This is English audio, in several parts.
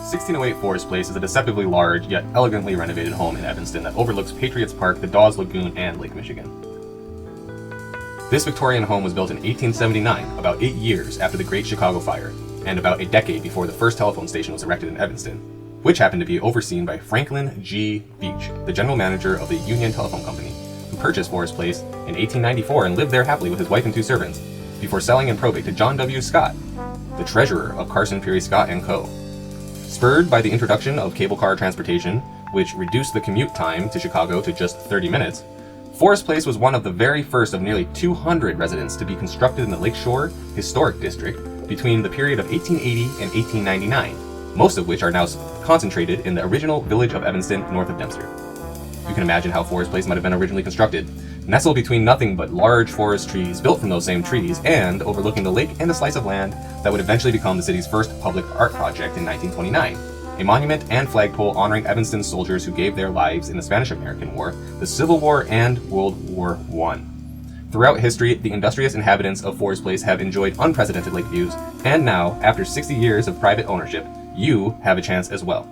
1608 Forest Place is a deceptively large yet elegantly renovated home in Evanston that overlooks Patriots Park, the Dawes Lagoon, and Lake Michigan. This Victorian home was built in 1879, about 8 years after the Great Chicago Fire, and about a decade before the first telephone station was erected in Evanston, which happened to be overseen by Franklin G. Beach, the general manager of the Union Telephone Company, who purchased Forest Place in 1894 and lived there happily with his wife and 2 servants, before selling in probate to John W. Scott, the treasurer of Carson Pirie Scott Co. Spurred by the introduction of cable car transportation, which reduced the commute time to Chicago to just 30 minutes, Forest Place was one of the very first of nearly 200 residences to be constructed in the Lakeshore Historic District between the period of 1880 and 1899, most of which are now concentrated in the original Village of Evanston north of Dempster. You can imagine how Forest Place might have been originally constructed. Nestled between nothing but large forest trees built from those same trees and overlooking the lake and a slice of land that would eventually become the city's first public art project in 1929, a monument and flagpole honoring Evanston's soldiers who gave their lives in the Spanish-American War, the Civil War, and World War I. Throughout history, the industrious inhabitants of Forest Place have enjoyed unprecedented lake views, and now, after 60 years of private ownership, you have a chance as well.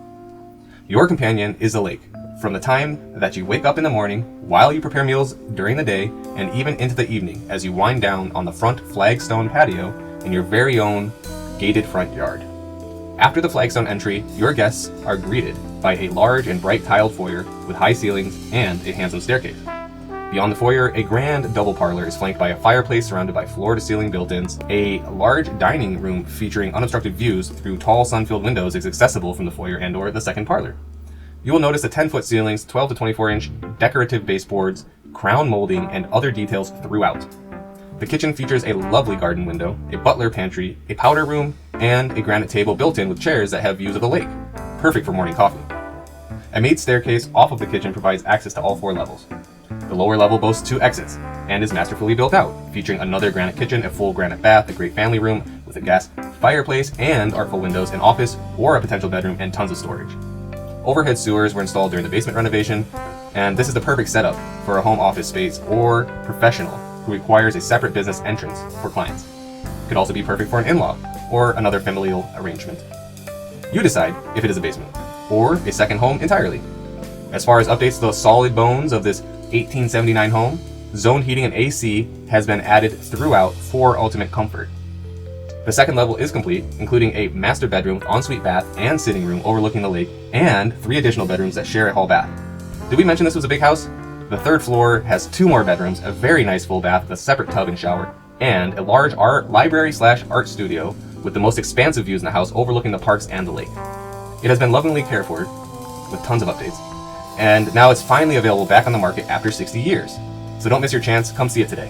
Your companion is the lake, from the time that you wake up in the morning, while you prepare meals during the day, and even into the evening as you wind down on the front flagstone patio in your very own gated front yard. After the flagstone entry, your guests are greeted by a large and bright tiled foyer with high ceilings and a handsome staircase. Beyond the foyer, a grand double parlor is flanked by a fireplace surrounded by floor-to-ceiling built-ins. A large dining room featuring unobstructed views through tall sun-filled windows is accessible from the foyer and/or the second parlor. You will notice the 10-foot ceilings, 12 to 24-inch decorative baseboards, crown molding, and other details throughout. The kitchen features a lovely garden window, a butler pantry, a powder room, and a granite table built in with chairs that have views of the lake, perfect for morning coffee. A maid staircase off of the kitchen provides access to all 4 levels. The lower level boasts 2 exits and is masterfully built out, featuring another granite kitchen, a full granite bath, a great family room with a gas fireplace and artful windows, an office or a potential bedroom, and tons of storage. Overhead sewers were installed during the basement renovation, and this is the perfect setup for a home office space or professional who requires a separate business entrance for clients. It could also be perfect for an in-law or another familial arrangement. You decide if it is a basement or a second home entirely. As far as updates to the solid bones of this 1879 home, zone heating and AC has been added throughout for ultimate comfort. The second level is complete, including a master bedroom with ensuite bath and sitting room overlooking the lake, and 3 additional bedrooms that share a hall bath. Did we mention this was a big house? The 3rd floor has 2 more bedrooms, a very nice full bath with a separate tub and shower, and a large art library/art studio with the most expansive views in the house overlooking the parks and the lake. It has been lovingly cared for, with tons of updates, and now it's finally available back on the market after 60 years. So don't miss your chance, come see it today.